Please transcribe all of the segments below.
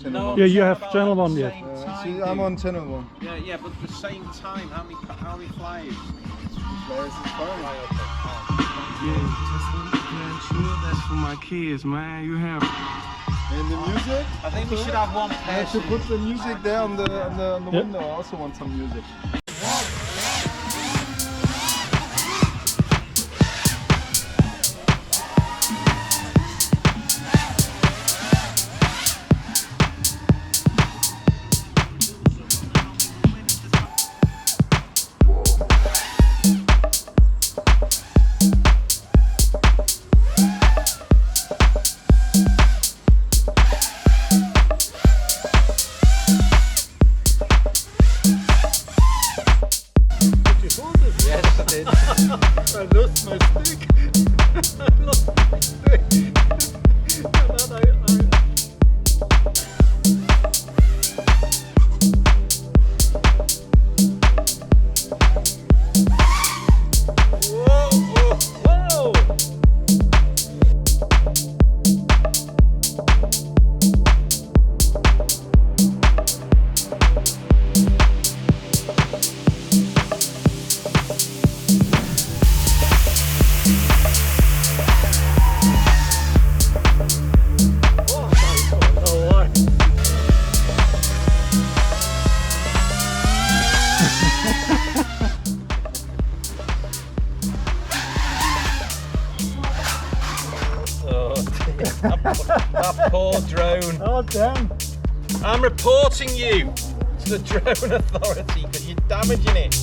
channel 1. Yeah, you have channel 1 yet. See, I'm on channel 1. Yeah, but at the same time, how many flyers? Flyers is fine. Yeah, just man, sure that's for my kids, man. You have. And the music? I think we should have one I person. should put the music there on the window. I also want some music. I lost my stick. I lost my stick. That poor drone. Oh damn! I'm reporting you to the drone authority because you're damaging it.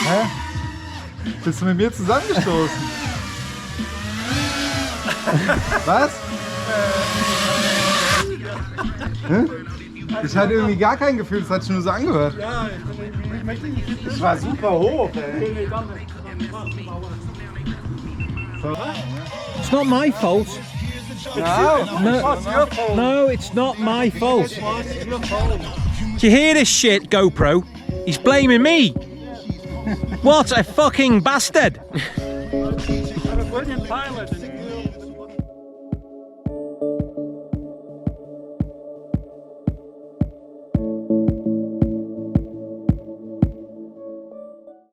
Hä? Bist du mit mir zusammengestoßen? Was? Hä? Ich hatte irgendwie gar kein Gefühl, das hat sich nur so angehört. Ja, Ich war super hoch, ey. It's not my fault. No, it's not my fault. Do you hear this shit, GoPro? He's blaming me. What a fucking bastard. I'm a brilliant pilot.